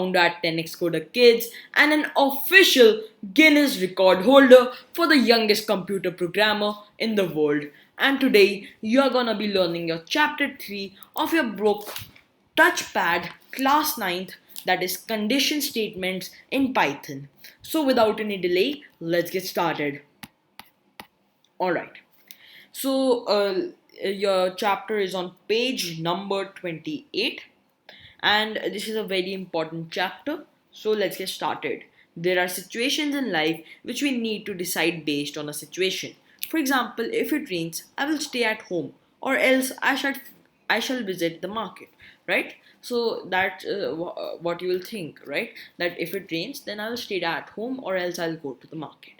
founder at 10x Coder Kids, and an official Guinness record holder for the youngest computer programmer in the world. And today you're gonna be learning your chapter 3 of your book Touchpad class ninth, that is condition statements in Python. So without any delay, let's get started. Alright. So your chapter is on page number 28, and this is a very important chapter. So let's get started. There are situations in life which we need to decide based on a situation. For example, if it rains, I will stay at home, or else I shall visit the market, right? So that's what you will think, right? That if it rains, then I will stay at home, or else I'll go to the market.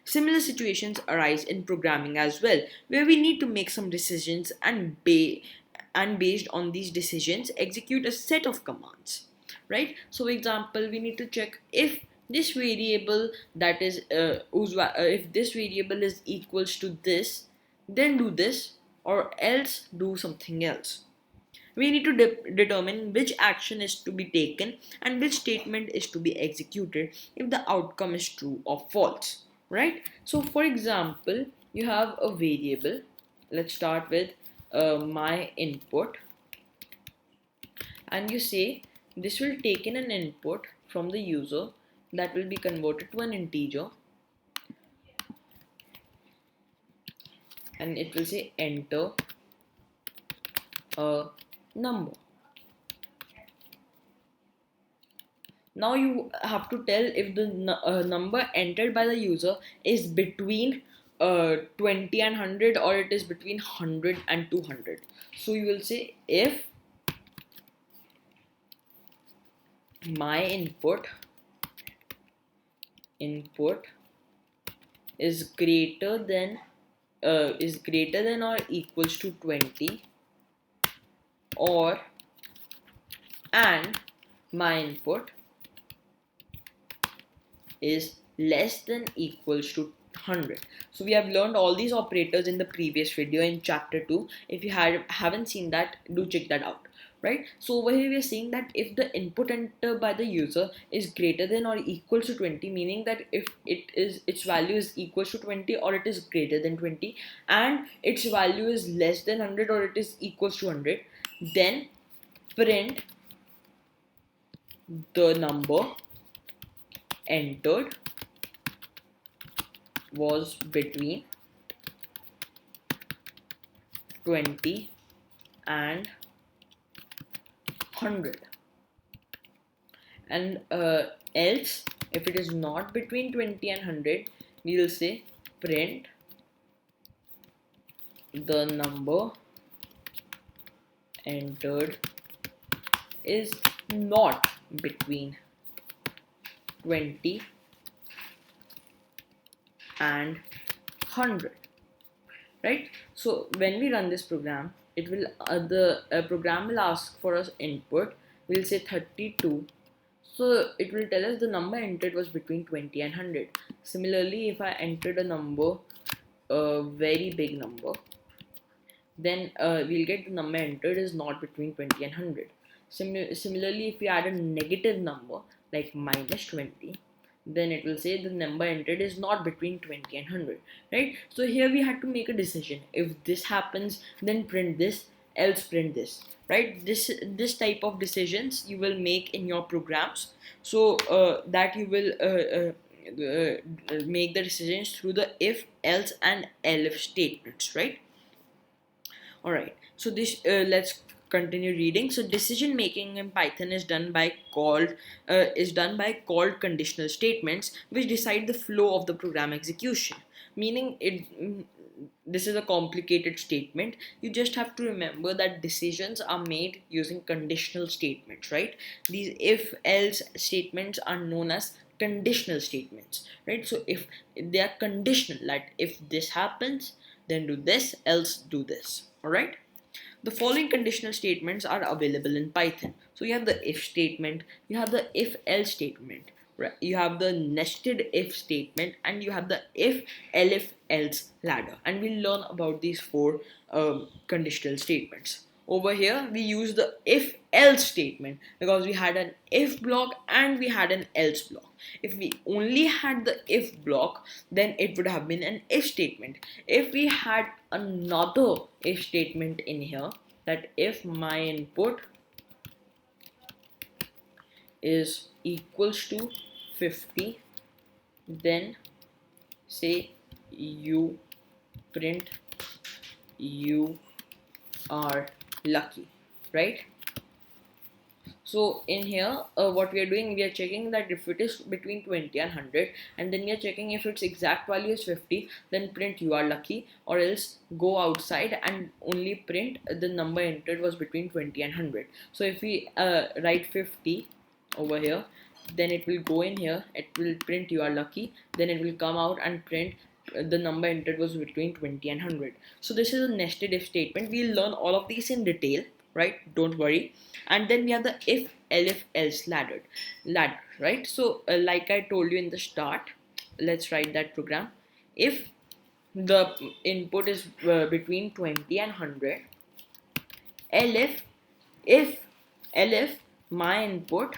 Similar situations arise in programming as well, where we need to make some decisions and based on these decisions execute a set of commands, right? So, for example, we need to check if this variable that is if this variable is equals to this, then do this, or else do something else. We need to determine which action is to be taken and which statement is to be executed if the outcome is true or false, right? So, for example, you have a variable. Let's start with my input, and you say this will take in an input from the user that will be converted to an integer, and it will say enter a number. Now you have to tell if the number entered by the user is between 20 and 100, or it is between 100 and 200. So you will say if my input is greater than or equals to 20, or and my input is less than equals to 100. So we have learned all these operators in the previous video in chapter 2. If you haven't seen that, do check that out, right? So over here we are saying that if the input entered by the user is greater than or equals to 20, meaning that if its value is equals to 20, or it is greater than 20, and its value is less than 100, or it is equals to 100, then print the number entered was between 20 and 100, and else if it is not between 20 and 100, we will say print the number entered is not between 20 and 100, right? So when we run this program, it will the program will ask for us input. We'll say 32, so it will tell us the number entered was between 20 and 100. Similarly, if I entered a number, a very big number, then we'll get the number entered is not between 20 and 100. Similarly, if we add a negative number like minus 20, then it will say the number entered is not between 20 and 100, right? So here we had to make a decision. If this happens, then print this, else print this, right? This type of decisions you will make in your programs, so that you will make the decisions through the if, else, and elif statements, right? All right, so this let's continue reading. So decision making in Python is done by called conditional statements, which decide the flow of the program execution. Meaning this is a complicated statement. You just have to remember that decisions are made using conditional statements, right? These if else statements are known as conditional statements, right? So if they are conditional, like if this happens, then do this, else do this. Alright, the following conditional statements are available in Python. So you have the if statement, you have the if else statement, right? You have the nested if statement, and you have the if elif else ladder, and we'll learn about these four conditional statements. over here we use the if else statement, because we had an if block and we had an else block. If we only had the if block, then it would have been an if statement. If we had another if statement in here, that if my input is equals to 50, then say you print you are lucky, right? So in here, what we are doing, we are checking that if it is between 20 and 100, and then we are checking if its exact value is 50, then print you are lucky, or else go outside and only print the number entered was between 20 and 100. So if we write 50 over here, then it will go in here, it will print you are lucky, then it will come out and print the number entered was between 20 and 100. So this is a nested if statement. We'll learn all of these in detail, right? Don't worry. And then we have the if elif else ladder, right? So like I told you in the start, let's write that program. If the input is between 20 and 100, elif if elif my input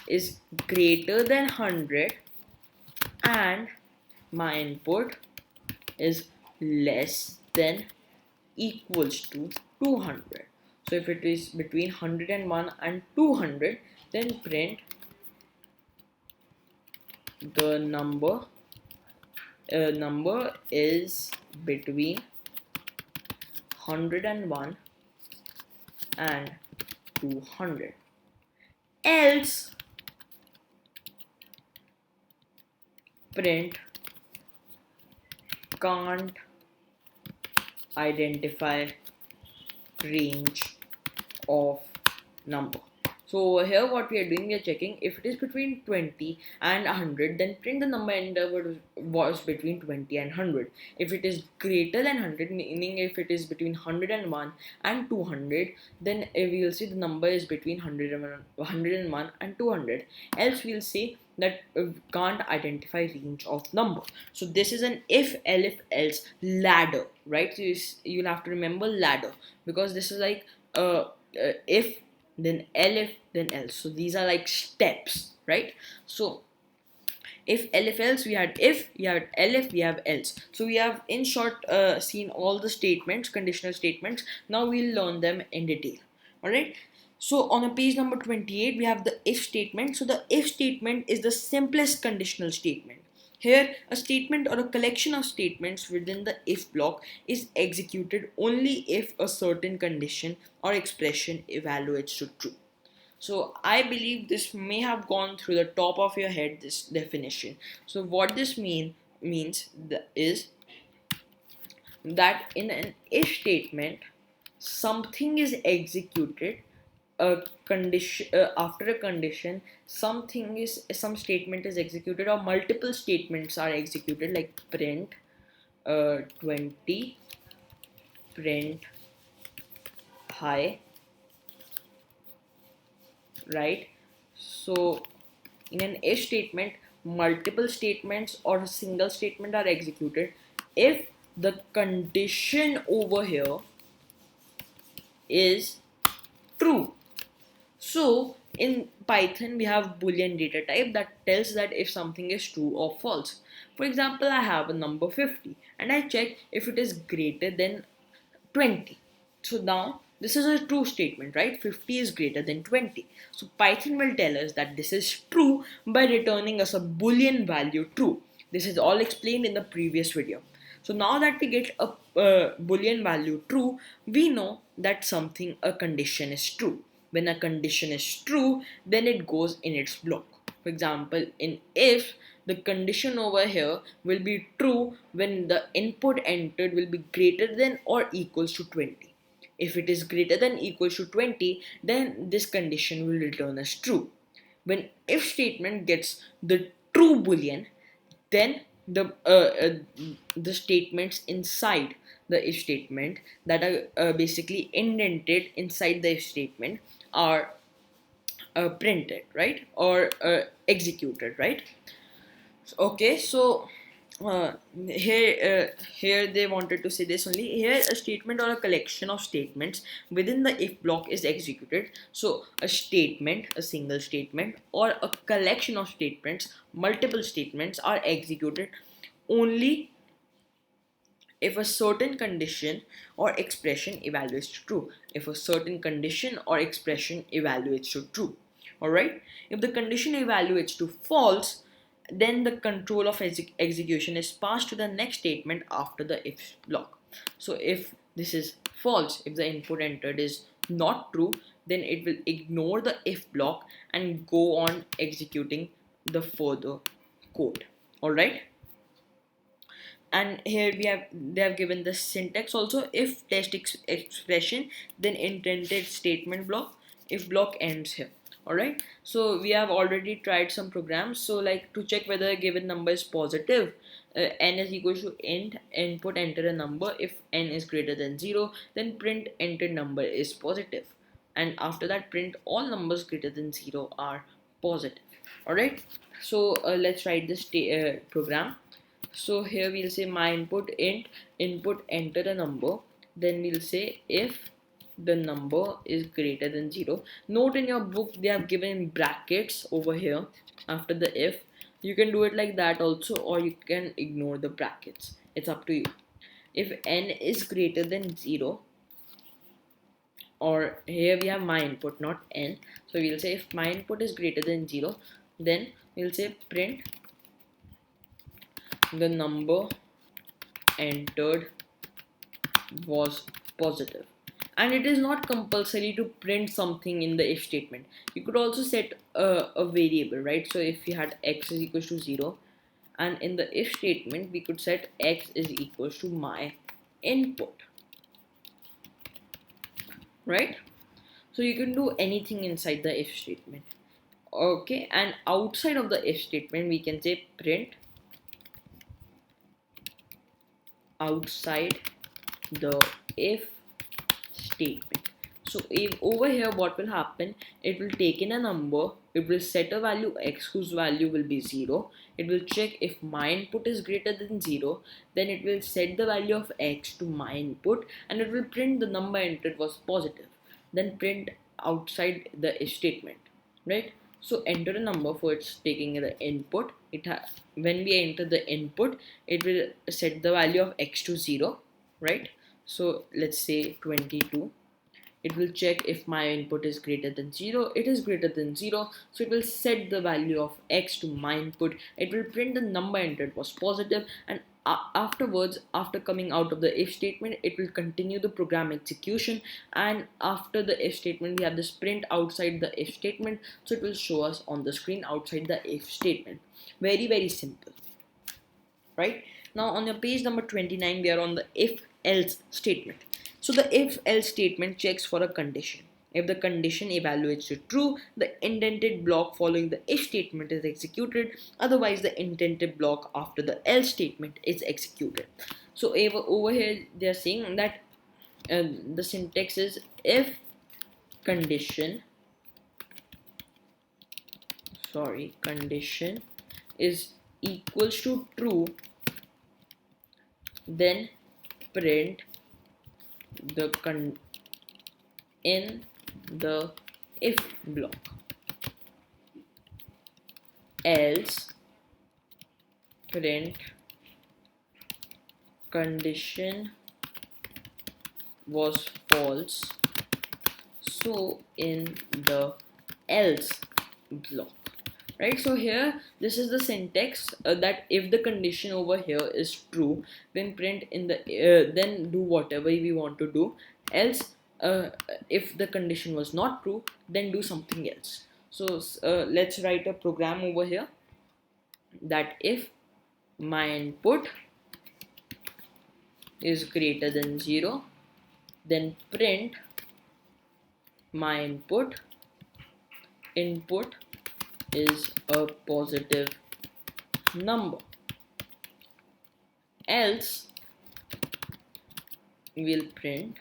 is greater than 100 and my input is less than equals to 200. So if it is between 101 and 200, then print the number is between 101 and 200. Else print can't identify range of number. So over here what we are doing, we are checking if it is between 20 and 100, then print the number entered was between 20 and 100. If it is greater than 100, meaning if it is between 101 and 200, then we will see the number is between 101 and 200. Else we will say that can't identify range of number. So this is an if elif else ladder, right? So you'll have to remember ladder, because this is like if, then elif, then else. So these are like steps, right? So if elif else, we had if, we had elif, we have else. So we have in short seen all the statements, conditional statements. Now we'll learn them in detail. All right. So on a page number 28, we have the if statement. So the if statement is the simplest conditional statement. Here, a statement or a collection of statements within the if block is executed only if a certain condition or expression evaluates to true. So I believe this may have gone through the top of your head, this definition. So what this means is that in an if statement, something is executed a condition after a condition, some statement is executed, or multiple statements are executed, like print 20, print high, right? So in an if statement, multiple statements or a single statement are executed if the condition over here is true. So in Python, we have Boolean data type that tells that if something is true or false. For example, I have a number 50 and I check if it is greater than 20. So now this is a true statement, right? 50 is greater than 20. So Python will tell us that this is true by returning us a Boolean value true. This is all explained in the previous video. So now that we get a Boolean value true, we know that a condition is true. When a condition is true, then it goes in its block. For example, in if, the condition over here will be true when the input entered will be greater than or equals to 20. If it is greater than equals to 20, then this condition will return as true. When if statement gets the true Boolean, then the statements inside the if statement that are basically indented inside the if statement are printed, right? Or executed, right? Okay, so Here they wanted to say this only. Here a statement or a collection of statements within the if block is executed. So a statement, a single statement, or a collection of statements, multiple statements are executed only if a certain condition or expression evaluates to true. If a certain condition or expression evaluates to true. Alright? If the condition evaluates to false, then the control of execution is passed to the next statement after the if block. So if this is false, if the input entered is not true, then it will ignore the if block and go on executing the further code. Alright? And here they have given the syntax also. If test expression, then intended statement block, if block ends here. Alright, so we have already tried some programs. So like to check whether a given number is positive, n is equal to int input enter a number. If n is greater than 0, then print entered number is positive, and after that print all numbers greater than 0 are positive. Alright, so let's write this program. So here we'll say my input int input enter a number. Then we'll say if the number is greater than 0. Note in your book they have given brackets over here after the if. You can do it like that also, or you can ignore the brackets. It's up to you. If n is greater than 0, or here we have my input, not n. So we'll say if my input is greater than 0, then we'll say print the number entered was positive. And it is not compulsory to print something in the if statement. You could also set a variable, right? So if we had x is equals to 0, and in the if statement we could set x is equals to my input, right? So you can do anything inside the if statement. Okay, and outside of the if statement we can say print outside the if statement. So if over here what will happen, it will take in a number, it will set a value x whose value will be 0. It will check if my input is greater than 0, then it will set the value of x to my input, and it will print the number entered was positive. Then print outside the if statement, right? So enter a number for it's taking the input. When we enter the input, it will set the value of x to 0, right? So let's say 22. It will check if my input is greater than 0. It is greater than 0, so it will set the value of x to my input. It will print the number entered was positive, and afterwards, after coming out of the if statement, it will continue the program execution. And after the if statement, we have this print outside the if statement, so it will show us on the screen outside the if statement. Very simple, right? Now on your page number 29, we are on the if else statement. So the if else statement checks for a condition. If the condition evaluates to true, the indented block following the if statement is executed. Otherwise, the indented block after the else statement is executed. So over here, they are saying that the syntax is if condition is equals to true, then print the in the if block, else print condition was false, so in the else block, right? So here this is the syntax that if the condition over here is true, then print in the then do whatever we want to do, else if the condition was not true, then do something else. So let's write a program over here that if my input is greater than 0, then print my input is a positive number, else we'll print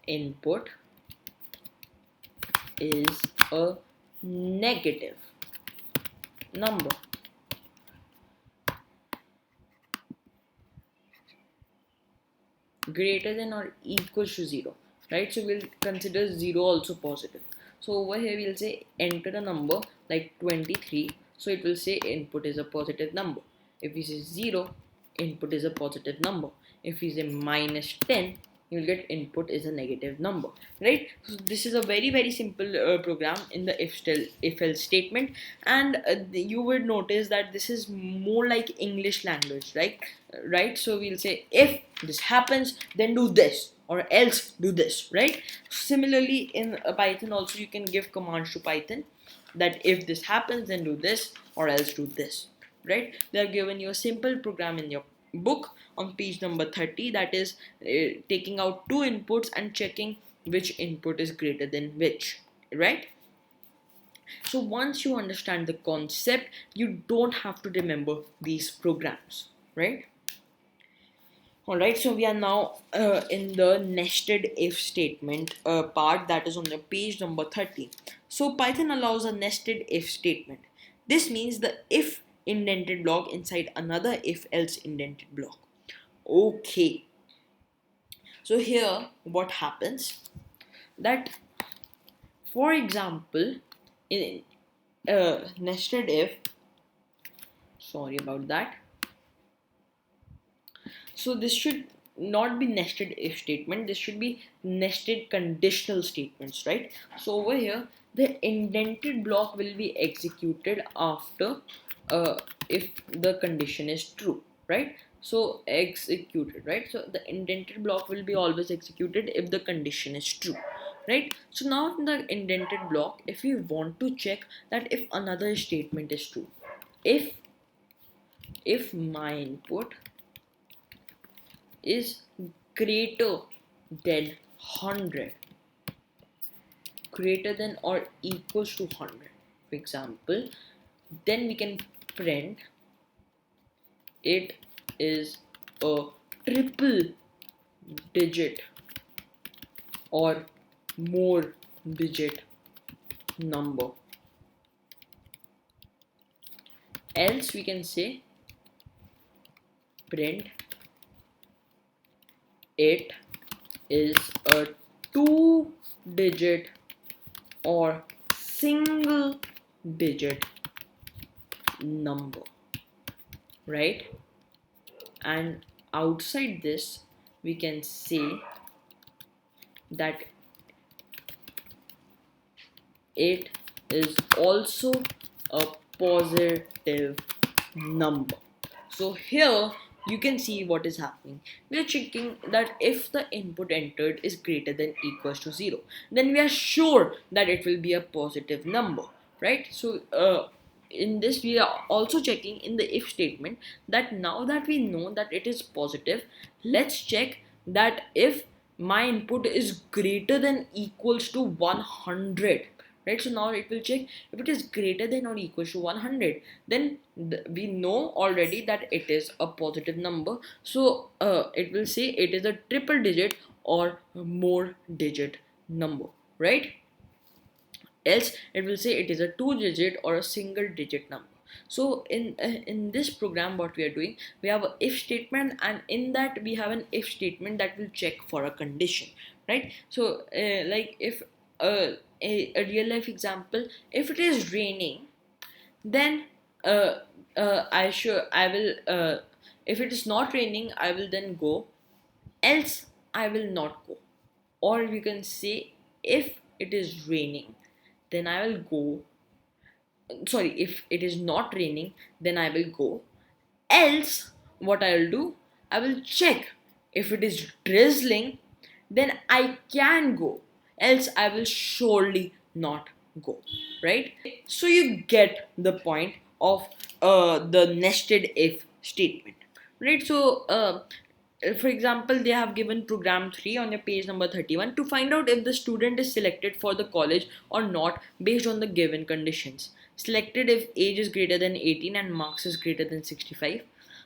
input is a negative number. greater than or equals to 0, right? So we'll consider 0 also positive. So over here we'll say enter a number like 23, so it will say input is a positive number. If we say 0, input is a positive number. If we say minus 10, you will get input is a negative number, right? So this is a very simple program in the if else statement. And you would notice that this is more like English language, right? So we'll say if this happens, then do this, or else do this, right? Similarly in Python also, you can give commands to Python that if this happens, then do this, or else do this, right? They have given you a simple program in your book on page number 30, that is taking out two inputs and checking which input is greater than which, right? So once you understand the concept, you don't have to remember these programs, right? Alright, so we are now in the nested if statement part, that is on the page number 30. So Python allows a nested if statement. This means the if indented block inside another if else indented block. Okay, so here what happens, that for example in nested if, sorry about that, so this should not be nested if statement, this should be nested conditional statements, right? So over here the indented block will be executed after if the condition is true, right? So executed, right? So the indented block will be always executed if the condition is true, right? So now in the indented block, if we want to check that if another statement is true, if my input is greater than 100, greater than or equals to 100, for example, then we can print it is a triple digit or more digit number. Else we can say print it is a two digit or single digit number, right? And outside this we can say that it is also a positive number. So here you can see what is happening. We are checking that if the input entered is greater than equals to 0, then we are sure that it will be a positive number, right? So in this we are also checking in the if statement that now that we know that it is positive, let's check that if my input is greater than equals to 100, right? So now it will check if it is greater than or equal to 100, then we know already that it is a positive number. So it will say it is a triple digit or more digit number, right? Else it will say it is a two digit or a single digit number. So in this program what we are doing, we have a if statement, and in that we have an if statement that will check for a condition, right? So like if a real life example, if it is raining, then I will if it is not raining I will then go, else I will not go. Or you can say if it is raining, then I will go. Sorry, if it is not raining, then I will go. Else, what I will do, I will check. If it is drizzling, then I can go. Else, I will surely not go. Right? So you get the point of the nested if statement. Right? So for example, they have given program 3 on your page number 31 to find out if the student is selected for the college or not based on the given conditions. Selected if age is greater than 18 and marks is greater than 65.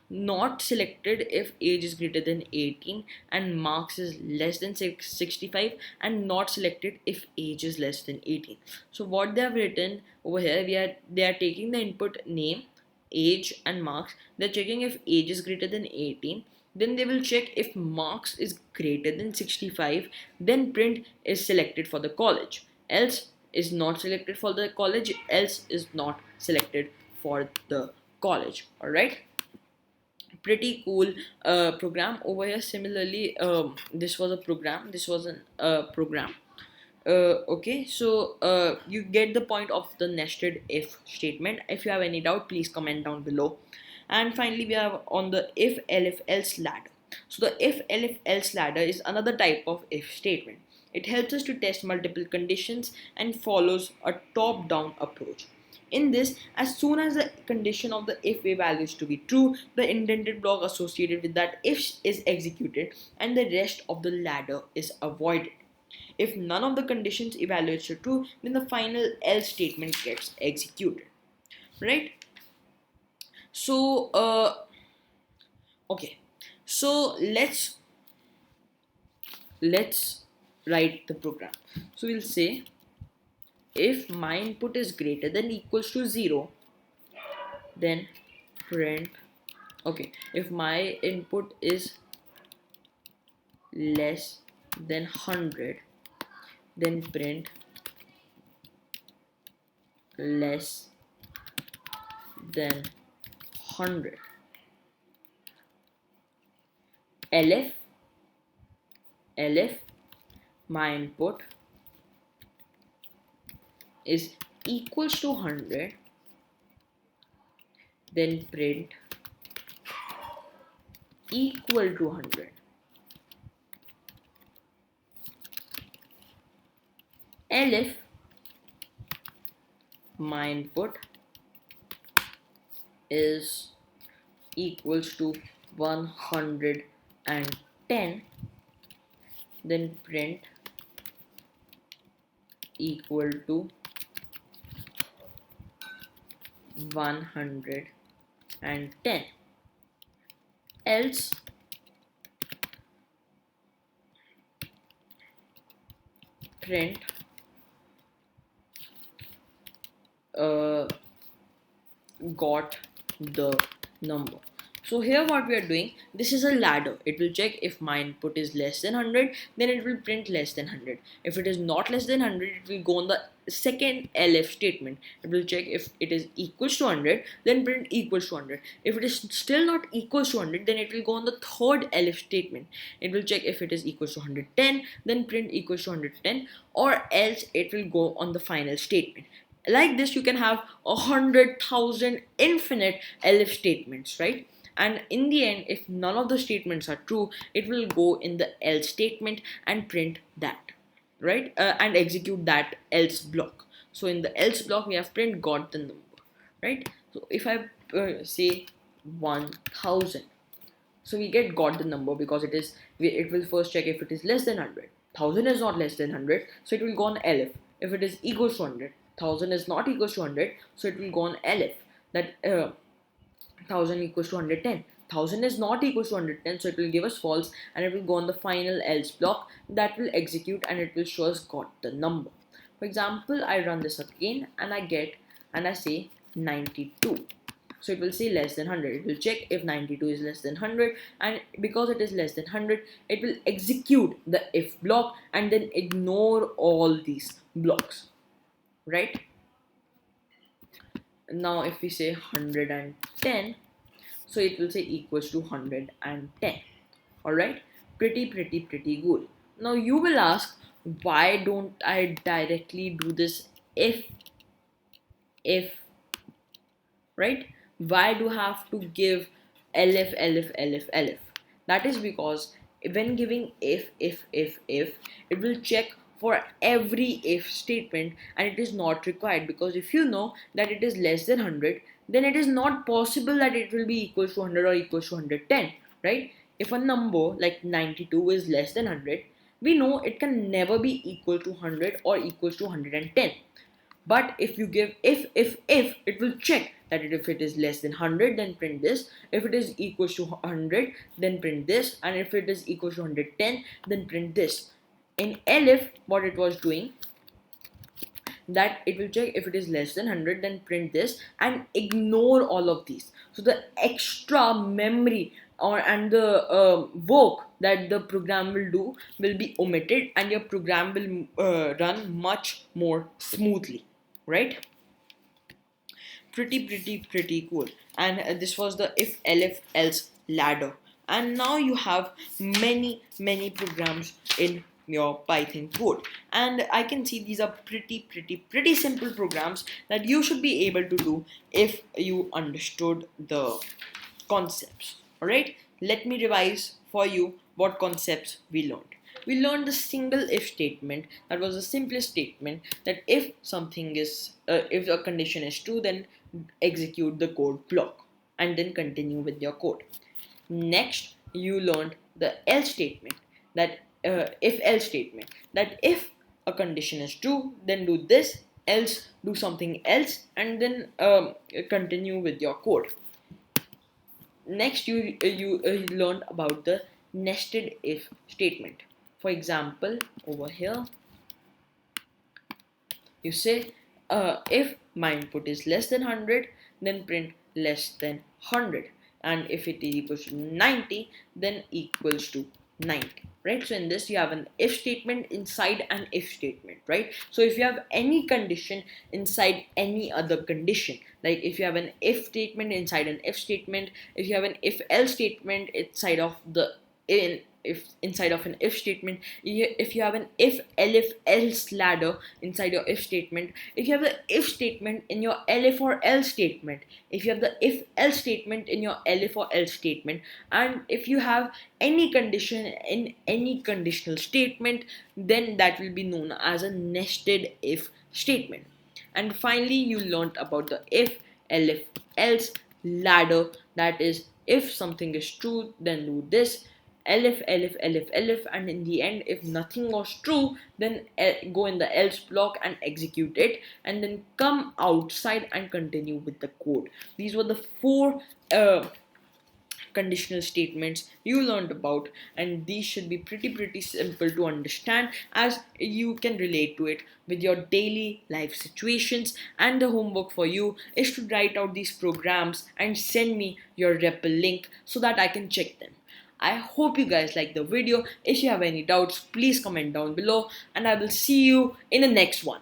Not selected if age is greater than 18 and marks is less than 65, and not selected if age is less than 18. So what they have written over here, they are taking the input name, age and marks. They're checking if age is greater than 18 Then they will check if marks is greater than 65, then print is selected for the college. Else is not selected for the college, else is not selected for the college. Alright, pretty cool program over here. Similarly, this was a program, this was an program. Okay, so you get the point of the nested if statement. If you have any doubt, please comment down below. And finally, we have on the if elif else ladder. So the if elif else ladder is another type of if statement. It helps us to test multiple conditions and follows a top down approach. In this, as soon as the condition of the if value is to be true, the indented block associated with that if is executed and the rest of the ladder is avoided. If none of the conditions evaluates are true, then the final else statement gets executed. Right? So, okay. So let's write the program. So we'll say if my input is greater than equals to 0, then print. Okay, if my input is less than 100, then print less than 100. elif my input is equals to 100, then print equal to 100. elif my input is equals to 110, then print equal to 110. Else print got the number. So here what we are doing, this is a ladder. It will check if my input is less than 100, then it will print less than 100. If it is not less than 100, it will go on the second elif statement. It will check if it is equals to 100, then print equals to 100. If it is still not equals to 100, then it will go on the third elif statement. It will check if it is equals to 110, then print equals to 110, or else it will go on the final statement. Like this, you can have 100,000 infinite elif statements, right? And in the end, if none of the statements are true, it will go in the else statement and print that, right? And execute that else block. So in the else block, we have print got the number, right? So if I say 1000, so we get got the number because it will first check if it is less than 100. 1000 is not less than 100, so it will go on elif. If it is equals to 100, 1000 is not equals to 100, so it will go on elif. That 1000 equals to 110. 1000 is not equals to 110, so it will give us false, and it will go on the final else block that will execute, and it will show us got the number. For example, I run this again and I say 92. So it will say less than 100. It will check if 92 is less than 100, and because it is less than 100, it will execute the if block and then ignore all these blocks, right? Now if we say 110, so it will say equals to 110. Alright, pretty good. Now you will ask, why don't I directly do this if, right? Why do I have to give elif? That is because when giving if, it will check for every if statement, and it is not required, because if you know that it is less than 100, then it is not possible that it will be equals to 100 or equals to 110, right? If a number like 92 is less than 100, we know it can never be equal to 100 or equals to 110. But if you give if, it will check that if it is less than 100, then print this. If it is equals to 100, then print this. And if it is equals to 110, then print this. In elif, what it was doing, that it will check if it is less than 100, then print this and ignore all of these. So the extra memory and the work that the program will do will be omitted, and your program will run much more smoothly, right? Pretty cool. And this was the if else ladder. And now you have many programs in your Python code, and I can see these are pretty simple programs that you should be able to do if you understood the concepts. All right, let me revise for you what concepts we learned. We learned the single if statement. That was the simplest statement, that if something is if a condition is true, then execute the code block and then continue with your code. Next, you learned the else statement, that if else statement, that if a condition is true, then do this, else do something else, and then continue with your code. Next, you learned about the nested if statement. For example, over here you say if my input is less than 100, then print less than 100, and if it is equals to 90, then equals to 90, right? So in this you have an if statement inside an if statement, right? So if you have any condition inside any other condition, like if you have an if statement inside an if statement, if you have an if else statement inside of the in if inside of an if statement, if you have an if else ladder inside your if statement, if you have the if statement in your elif or else statement, if you have the if else statement in your elif or else statement, and if you have any condition in any conditional statement, then that will be known as a nested if statement. And finally, you learned about the if elif else ladder, that is, if something is true, then do this, elif, and in the end, if nothing was true, then go in the else block and execute it, and then come outside and continue with the code. These were the four conditional statements you learned about, and these should be pretty simple to understand, as you can relate to it with your daily life situations. And the homework for you is to write out these programs and send me your REPL link so that I can check them. I hope you guys like the video. If you have any doubts, please comment down below, and I will see you in the next one.